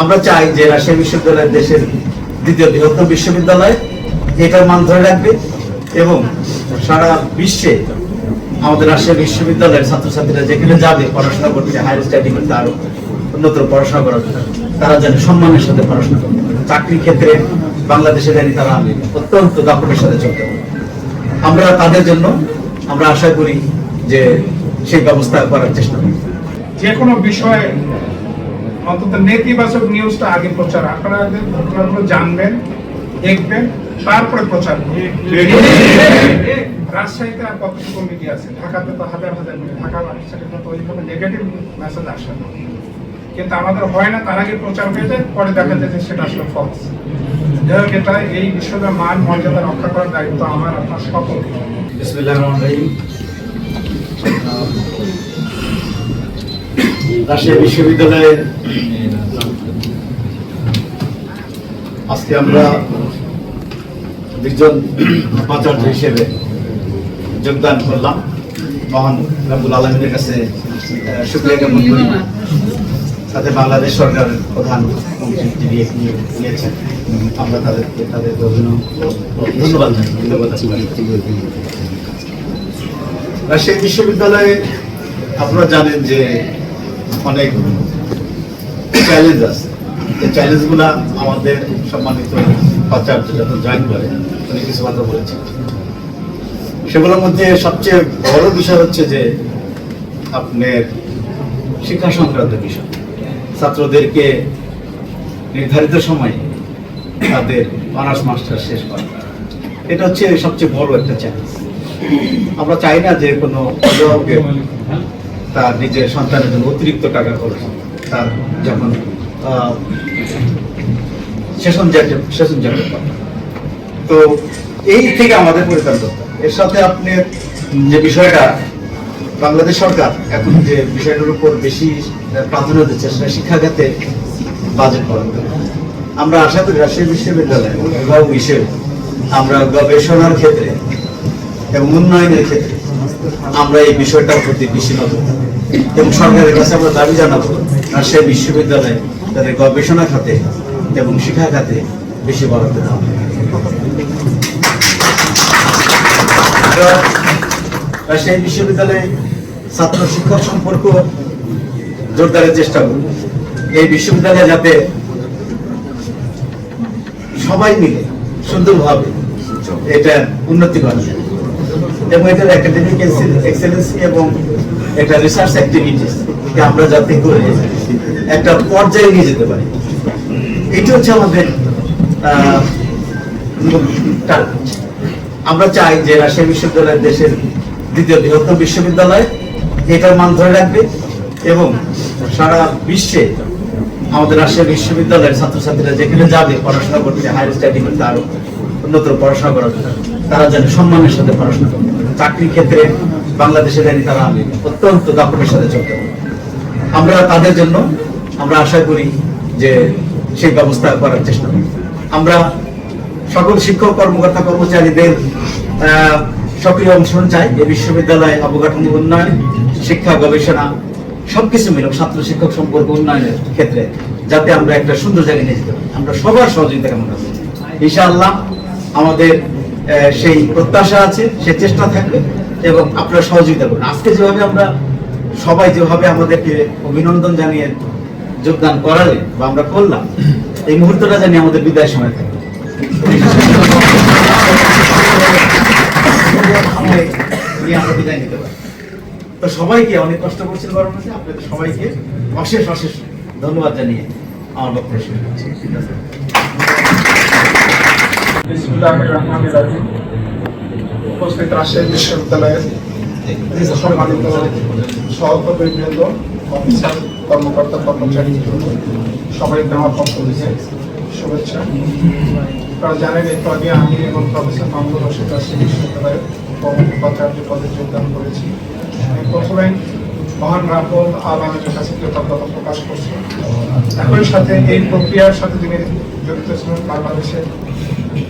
আমরা চাই যে রাজশাহী বিশ্ববিদ্যালয় দেশের দ্বিতীয় বৃহত্তম বিশ্ববিদ্যালয়, এটার মান ধরে রাখবে এবং সারা বিশ্বে আমাদের রাজশাহী বিশ্ববিদ্যালয়ের ছাত্রছাত্রীরা যেখানে যাবে পড়াশোনা করতে, হায়ার স্টাডি করতে, আরো উন্নত পড়াশোনা করার, তারা যেন সম্মানের সাথে পড়াশোনা করতে পারে। চাকরির ক্ষেত্রে বাংলাদেশে জানি তারা অত্যন্ত দাপটের সাথে চলতে পারে। আমরা তাদের জন্য আমরা আশা করি যে সেই ব্যবস্থা করার চেষ্টা করি। যে কোনো বিষয়ে অন্তত নেতিবাচক নিউজটা আগে প্রচার, আপনারা ঘটনাগুলো জানবেন, দেখবেন, তারপরে প্রচার করবেন। রাজশাহীতে আর কতটুকু মিডিয়া আছে, ঢাকাতে তো হাজার হাজার মিডিয়া, ঢাকা রাজশাহীতে তো ওইভাবে নেগেটিভ মেসেজ আসে না, কিন্তু আমাদের হয় না, তার আগে প্রচার হয়ে যায়, পরে দেখা যায় যে সেটা আসলে ফলস। যাই হোক, এটা এই বিশ্বদের মান মর্যাদা রক্ষা করার দায়িত্ব আমার, আপনার সকল। বিসমিল্লাহির রহমানির রহিম। রাজশাহী বিশ্ববিদ্যালয়ের আজকে আমরা দুজন উপাচার্য হিসেবে যোগদান করলাম। মহান রব্বুল আলামিনের কাছে শুকরিয়া জ্ঞাপন করি। সাথে বাংলাদেশ সরকারের প্রধান যিনি নিয়েছেন, আমরা তাদেরকে তাদের ধন্যবাদ জানাই। রাজশাহী বিশ্ববিদ্যালয়ে আপনারা জানেন যে অনেক চ্যালেঞ্জ আছে। এই চ্যালেঞ্জগুলা আমাদের সম্মানিত উপাচার্য যখন জয়েন করে উনি কিছু কথা বলেছেন। সেগুলোর মধ্যে সবচেয়ে বড় বিষয় হচ্ছে যে আপনার শিক্ষা সংক্রান্ত বিষয়। ছাত্রদেরকে নির্ধারিত সময়ে তাদের অনার্স মাস্টার শেষ করা, এটা হচ্ছে সবচেয়ে বড় একটা চ্যালেঞ্জ। আমরা চাই না যে কোনো অভিভাবকের তার নিজের সন্তানের জন্য অতিরিক্ত টাকা খরচ, তার যখন সেশন যাবে। তো এই থেকে আমাদের পরিত্রাণ করতে হবে। এর সাথে আপনি যে বিষয়টা বাংলাদেশ সরকার এখন যে বিষয়টার উপর বেশি প্রাধান্য দিচ্ছে সেটা শিক্ষা খাতে বাজেট বরাদ্দ। আমরা আশা করি রাজশাহী বিশ্ববিদ্যালয় অভিভাবক হিসেবে আমরা গবেষণার ক্ষেত্রে এবং উন্নয়নের ক্ষেত্রে আমরা এই বিষয়টার প্রতি বেশি নজর দেব এবং সরকারের কাছে আমরা দাবি জানাবো রাজশাহী বিশ্ববিদ্যালয় তাদের গবেষণা খাতে এবং শিক্ষা খাতে বেশি বরাদ্দ দেওয়া। রাজশাহী বিশ্ববিদ্যালয়ে ছাত্র শিক্ষক সম্পর্ক জোরদারের চেষ্টা করব। এই বিশ্ববিদ্যালয়ে যাতে সবাই মিলে সুন্দরভাবে এটা উন্নতি করে এবং এটার একাডেমিক এক্সেলেন্সি এবং এটা রিসার্চ অ্যাক্টিভিটিস আমরা যাতে করে একটা পর্যায়ে নিয়ে যেতে পারি, এটা হচ্ছে আমাদের আমরা চাই যে রাজশাহী বিশ্ববিদ্যালয় দেশের দ্বিতীয় বৃহত্তম বিশ্ববিদ্যালয়, এটার মান ধরে রাখবে এবং সারা বিশ্বে আমাদের রাজশাহী বিশ্ববিদ্যালয়ের ছাত্রছাত্রীরা যেখানে যাবে পড়াশোনা করতে, হায়ার স্টাডি করতে, আরো উন্নত পড়াশোনা করার, তারা যেন সম্মানের সাথে পড়াশোনা করতে পারে। চাকরির ক্ষেত্রে বাংলাদেশে জানি তারা অত্যন্ত দাপটের সাথে চলতে পারে। আমরা তাদের জন্য আমরা আশা করি যে সেই ব্যবস্থা করার চেষ্টা করি। আমরা সকল শিক্ষক কর্মকর্তা কর্মচারীদের সক্রিয় অংশগ্রহণ চাই এই বিশ্ববিদ্যালয় অবকাঠামো উন্নয়ন, শিক্ষা গবেষণা সবকিছু মিলে ছাত্র শিক্ষক সম্পর্ক উন্নয়নের ক্ষেত্রে যাতে আমরা একটা সুন্দর জায়গায় নিয়ে যেতে পারি। আমরা সবার সহযোগিতা কামনা করি। ইনশাআল্লাহ আমাদের সেই প্রত্যাশা আছে, সে চেষ্টা থাকবে এবং আপনারা সহযোগিতা করুন। আজকে যেভাবে আমরা সবাই যেভাবে আমাদেরকে অভিনন্দন জানিয়ে যোগদান করালেন বা আমরা করলাম, এই মুহূর্তটা জানি আমাদের বিদায় সময় থাকবে। আমরা বিদায় নিতে পারি। তো সবাইকে অনেক কষ্ট করছেন বড় মধ্যে, আপনাদের সবাইকে অশেষ অশেষ ধন্যবাদ জানিয়ে আমার বক্তব্য শুরু করছি। উপস্থিত রাজশাহী বিশ্ববিদ্যালয়ের সম্মানিত সহকর্মীবৃন্দ, অফিসার, কর্মকর্তা, কর্মচারী, সবাইকে আমার পক্ষ থেকে শুভেচ্ছা। আপনারা জানেন একটু আগে আমি এবং প্রফেসর মাহমুদুর রশিদ রাজশাহী বিশ্ববিদ্যালয়ের উপাচার্য পদে যোগদান করেছি। প্রথমে মহান রাব্বুল আলামিনের কাছে কৃতজ্ঞতা প্রকাশ করছি। একই সাথে এই প্রক্রিয়ার সাথে যিনি জড়িত ছিলেন বাংলাদেশের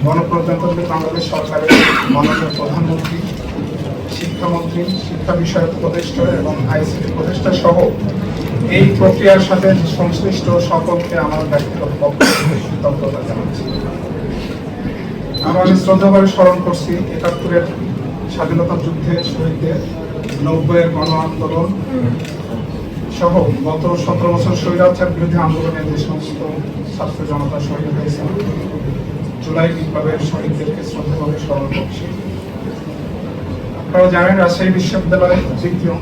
গণপ্রজাতন্ত্রী বাংলাদেশ সরকারের মাননীয় প্রধানমন্ত্রী, শিক্ষামন্ত্রী, শিক্ষা বিষয়ক উপদেষ্টা এবং আইসিটি উপদেষ্টা সহ এই প্রক্রিয়ার সাথে সংশ্লিষ্ট সকলকে আমার ব্যক্তিগত পক্ষ থেকে কৃতজ্ঞতা জানাচ্ছি। আমি শ্রদ্ধাভরে স্মরণ করছি ৭১-এর স্বাধীনতা যুদ্ধের শহীদদের, ৯০-এর গণ আন্দোলন সহ গত ১৭ বছর স্বৈরাচার বিরোধী আন্দোলনে যে সমস্ত ছাত্র জনতা শহীদ হয়েছে, জুলাই বিপ্লবের শহীদদেরকে শ্রদ্ধাভরে স্মরণ করছি। আপনারা জানেন রাজশাহী বিশ্ববিদ্যালয়ের দ্বিতীয়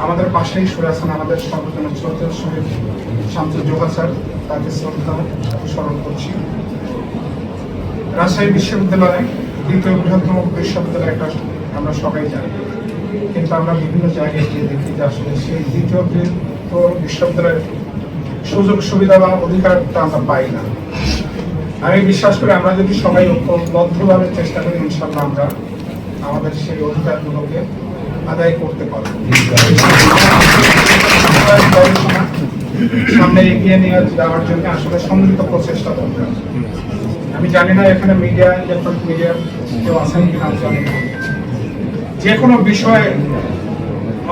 আমাদের পাশেই শুয়ে আছেন আমাদের সর্বজনের শ্রদ্ধেয় শহীদ শামসুল জোহা স্যার, তাকে শ্রদ্ধা স্মরণ করছি। রাজশাহী বিশ্ববিদ্যালয় দ্বিতীয় বৃহত্তম বিশ্ববিদ্যালয়, এটা আমরা সবাই জানি, কিন্তু আমরা বিভিন্ন জায়গায় গিয়ে দেখি যে আসলে সেই দ্বিতীয় বৃহত্তম বিশ্ববিদ্যালয়ের সুযোগ সুবিধা বা অধিকারটা আমরা পাই না। আমি বিশ্বাস করি আমরা যদি সবাই ঐক্যবদ্ধভাবে চেষ্টা করি, ইনশাল্লাহ আমরা আমাদের সেই অধিকারগুলোকে আদায় করতে পারবো। সামনে এগিয়ে নিয়ে যাওয়ার জন্য আসলে সম্মিলিত প্রচেষ্টা দরকার। আমি জানি না এখানে মিডিয়া, ইলেকট্রনিক মিডিয়া কেউ আছেন কিনা জানি না। যে কোনো বিষয়ে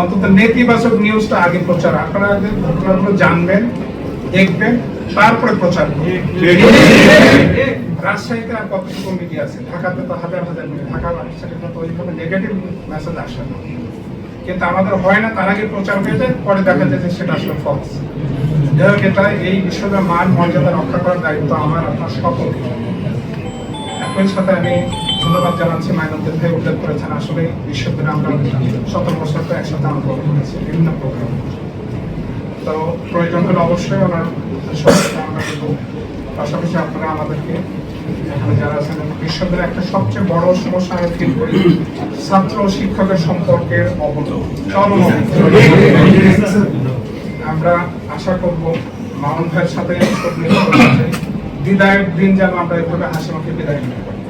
অন্তত নেতিবাচক নিউজটা আগে প্রচার, আপনারা ঘটনাগুলো জানবেন, দেখবেন, তারপরে প্রচার করবেন। রাজশাহীতে আর কতটুকু মিডিয়া আছে, ঢাকাতে তো হাজার হাজার মিডিয়া, ঢাকা তো ওইভাবে নেগেটিভ মেসেজ আসে না, কিন্তু আমাদের হয় না, তার আগে প্রচার হয়ে যায়, পরে দেখা যায় যে সেটা আসলে ফলস। যাই হোক, এটা এই বিশ্ববিদ্যালয়ের মান মর্যাদা রক্ষা করার দায়িত্ব আমার, আপনার সকল। একই সাথে আমি ধন্যবাদ জানাচ্ছি মাইনুদ্দিন ভাই, উল্লেখ করেছেন আসলে বিশ্ববিদ্যালয়ে আমরা ১৭ বছর তো একসাথে আন্দোলন করেছি বিভিন্ন প্রোগ্রাম। তো প্রয়োজন হলে অবশ্যই ওনার সহায়তা আমরা দেবো। পাশাপাশি আপনারা আমাদেরকে এখানে যারা আছেন, বিশ্ববিদ্যালয়ের একটা সবচেয়ে বড় সমস্যা আমি ফিল করি ছাত্র ও শিক্ষকের সম্পর্কের চরম আমরা আশা করবো মামুন ভাইয়ের সাথে বিদায়ের দিন যেন আমরা এভাবে হাসি মুখে বিদায় নিতে পারি।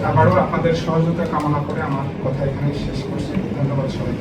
আবারও আপনাদের সহযোগিতা কামনা করে আমার কথা এখানে শেষ করছি। ধন্যবাদ সবাই।